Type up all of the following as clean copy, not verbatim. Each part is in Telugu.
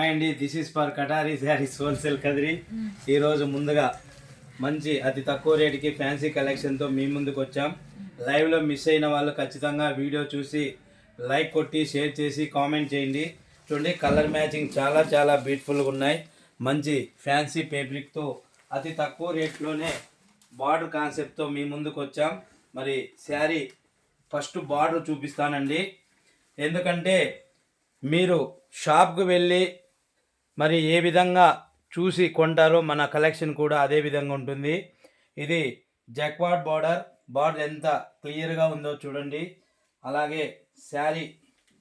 అండి this is for కటారీ saris wholesale Kadiri. ఈరోజు ముందుగా మంచి అతి తక్కువ రేటుకి ఫ్యాన్సీ కలెక్షన్తో మీ ముందుకు వచ్చాం. లైవ్లో మిస్ అయిన వాళ్ళు ఖచ్చితంగా వీడియో చూసి లైక్ కొట్టి షేర్ చేసి కామెంట్ చేయండి. చూడండి కలర్ మ్యాచింగ్ చాలా చాలా బ్యూటిఫుల్గా ఉన్నాయి. మంచి ఫ్యాన్సీ ఫేబ్రిక్తో అతి తక్కువ రేట్లోనే బార్డర్ కాన్సెప్ట్తో మీ ముందుకు వచ్చాం. మరి శారీ ఫస్ట్ బార్డర్ చూపిస్తానండి, ఎందుకంటే మీరు షాప్కు వెళ్ళి మరి ఏ విధంగా చూసి కొంటారో మన కలెక్షన్ కూడా అదే విధంగా ఉంటుంది. ఇది జక్వాడ్ బార్డర్ ఎంత క్లియర్గా ఉందో చూడండి. అలాగే శారీ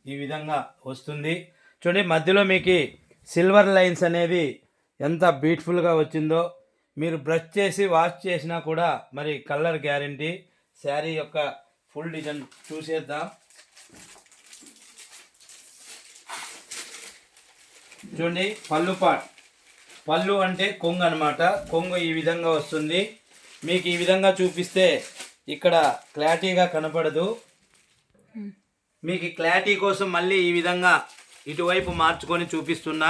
ఈ విధంగా వస్తుంది. చూడండి మధ్యలో మీకు సిల్వర్ లైన్స్ అనేవి ఎంత బ్యూటిఫుల్గా వచ్చిందో. మీరు బ్రష్ చేసి వాష్ చేసినా కూడా మరి కలర్ గ్యారంటీ. శారీ యొక్క ఫుల్ డిజైన్ చూసేద్దాం. చూడండి పళ్ళు అంటే కొంగు అనమాట. కొంగు ఈ విధంగా వస్తుంది. మీకు ఈ విధంగా చూపిస్తే ఇక్కడ క్లారిటీగా కనపడదు. మీకు క్లారిటీ కోసం మళ్ళీ ఈ విధంగా ఇటువైపు మార్చుకొని చూపిస్తున్నా.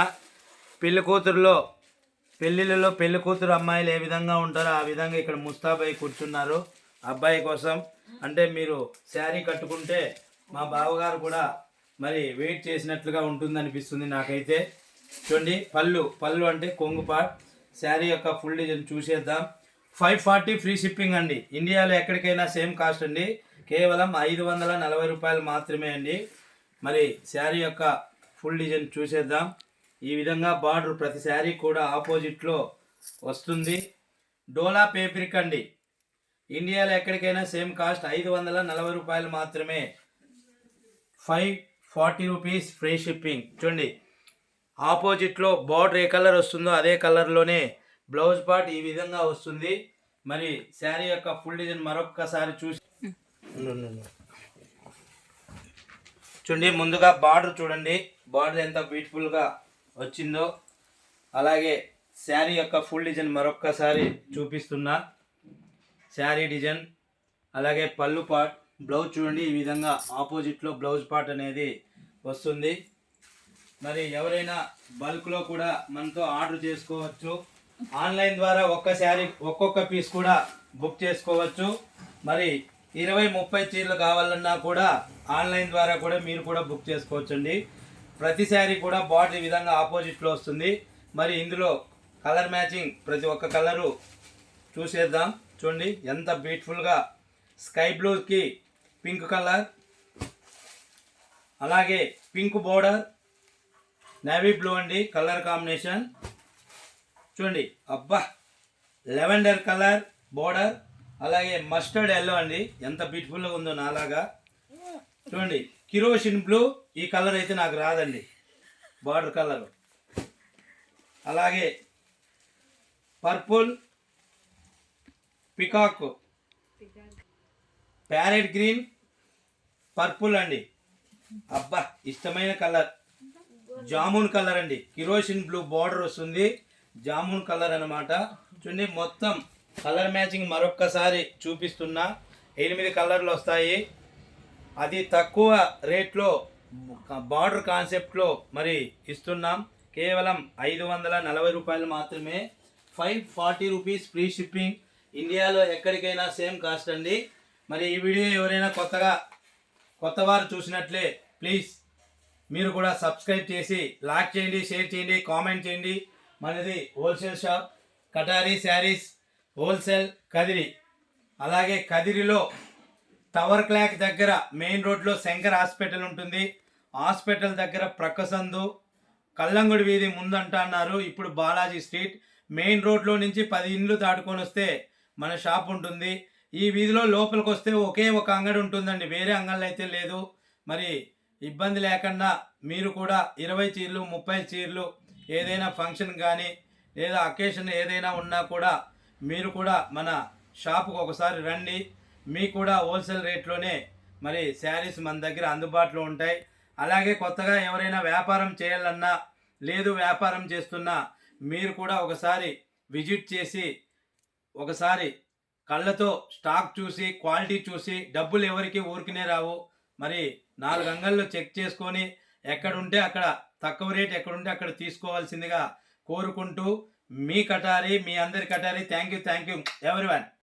పెళ్ళిళ్ళలో పెళ్లి కూతురు అమ్మాయిలు ఏ విధంగా ఉంటారో ఆ విధంగా ఇక్కడ ముస్తాబై కూర్చున్నారు అబ్బాయి కోసం. అంటే మీరు శారీ కట్టుకుంటే మా బావగారు కూడా మరి వెయిట్ చేసినట్లుగా ఉంటుంది అనిపిస్తుంది నాకైతే. చూడండి పళ్ళు అంటే కొంగు పార్ట్. శారీ యొక్క ఫుల్ డిజైన్ చూసేద్దాం. 540 ఫ్రీ షిప్పింగ్ అండి. ఇండియాలో ఎక్కడికైనా సేమ్ కాస్ట్ అండి. కేవలం 540 రూపాయలు మాత్రమే అండి. మరి శారీ యొక్క ఫుల్ డిజైన్ చూసేద్దాం. ఈ విధంగా బార్డర్ ప్రతి శారీ కూడా ఆపోజిట్లో వస్తుంది. డోలా పేపరిక్ అండి. ఇండియాలో ఎక్కడికైనా సేమ్ కాస్ట్ 540 రూపాయలు మాత్రమే. 540 రూపీస్ ఫ్రీ షిప్పింగ్. చూడండి ఆపోజిట్లో బార్డర్ ఏ కలర్ వస్తుందో అదే కలర్లోనే బ్లౌజ్ పార్ట్ ఈ విధంగా వస్తుంది. మరి శారీ యొక్క ఫుల్ డిజైన్ మరొక్కసారి చూడండి. ముందుగా బార్డర్ చూడండి, బార్డర్ ఎంత బ్యూటిఫుల్గా వచ్చిందో. అలాగే శారీ యొక్క ఫుల్ డిజైన్ మరొక్కసారి చూపిస్తున్నా. శారీ డిజైన్ అలాగే పళ్ళు పార్ట్, బ్లౌజ్ చూడండి ఈ విధంగా ఆపోజిట్లో బ్లౌజ్ పార్ట్ అనేది వస్తుంది. మరి ఎవరైనా బల్క్లో కూడా మనతో ఆర్డర్ చేసుకోవచ్చు. ఆన్లైన్ ద్వారా ఒక్కొక్క పీస్ కూడా బుక్ చేసుకోవచ్చు. మరి 20-30 చీరలు కావాలన్నా కూడా ఆన్లైన్ ద్వారా కూడా మీరు కూడా బుక్ చేసుకోవచ్చండి. ప్రతి శారీ కూడా బార్డర్ ఈ విధంగా ఆపోజిట్లో వస్తుంది. మరి ఇందులో కలర్ మ్యాచింగ్ ప్రతి ఒక్క కలరు చూసేద్దాం. చూడండి ఎంత బ్యూటిఫుల్గా స్కై బ్లూకి పింక్ కలర్, అలాగే పింక్ బోర్డర్, నేవీ బ్లూ అండి కలర్ కాంబినేషన్. చూడండి అబ్బా లెవెండర్ కలర్ బోర్డర్, అలాగే మస్టర్డ్ ఎల్లో అండి ఎంత బ్యూటిఫుల్గా ఉందో నాలాగా. చూడండి కిరోసిన్ బ్లూ, ఈ కలర్ అయితే నాకు రాదండి బార్డర్ కలర్. అలాగే purple, peacock, parrot green, purple అండి. అబ్బా ఇష్టమైన కలర్ జామున్ కలర్ అండి. కిరోసిన్ బ్లూ బార్డర్ వస్తుంది, జామున్ కలర్ అనమాట. చూడండి మొత్తం కలర్ మ్యాచింగ్ మరొక్కసారి చూపిస్తున్నా. 8 కలర్లు వస్తాయి. అది తక్కువ రేట్లో బార్డర్ కాన్సెప్ట్లో మరి ఇస్తున్నాం. కేవలం 540 రూపాయలు మాత్రమే. 540 రూపీస్ ఫ్రీ షిప్పింగ్. ఇండియాలో ఎక్కడికైనా సేమ్ కాస్ట్ అండి. మరి ఈ వీడియో ఎవరైనా కొత్తవారు చూసినట్లే ప్లీజ్ మీరు కూడా సబ్స్క్రైబ్ చేసి లైక్ చేయండి, షేర్ చేయండి, కామెంట్ చేయండి. మనది wholesale shop కటారీ saris wholesale Kadiri. అలాగే కదిరిలో టవర్ క్లాక్ దగ్గర మెయిన్ రోడ్లో శంకర్ హాస్పిటల్ ఉంటుంది. హాస్పిటల్ దగ్గర ప్రక్కసందు కల్లంగుడి వీధి ముందంట అన్నారు. ఇప్పుడు బాలాజీ స్ట్రీట్ మెయిన్ రోడ్లో నుంచి 10 ఇండ్లు దాటుకొని వస్తే మన షాప్ ఉంటుంది. ఈ వీధిలో లోపలికి వస్తే ఒకే ఒక అంగడి ఉంటుందండి, వేరే అంగళ్ళు అయితే లేదు. మరి ఇబ్బంది లేకుండా మీరు కూడా 20 చీరలు 30 చీరలు ఏదైనా ఫంక్షన్ కానీ లేదా అకేషన్ ఏదైనా ఉన్నా కూడా మీరు కూడా మన షాపుకు ఒకసారి రండి. మీకు కూడా హోల్సేల్ రేట్లోనే మరి శారీస్ మన దగ్గర అందుబాటులో ఉంటాయి. అలాగే కొత్తగా ఎవరైనా వ్యాపారం చేయాలన్నా లేదు వ్యాపారం చేస్తున్నా మీరు కూడా ఒకసారి విజిట్ చేసి ఒకసారి కళ్ళతో స్టాక్ చూసి క్వాలిటీ చూసి, డబ్బులు ఎవరికి ఊరికినే రావు. మరి 4 అంగళ్ళు చెక్ చేసుకొని ఎక్కడ ఉంటే అక్కడ తక్కువ రేట్ ఎక్కడుంటే అక్కడ తీసుకోవాల్సిందిగా కోరుకుంటూ మీ కటారి, మీ అందరి కటారి. Thank you everyone.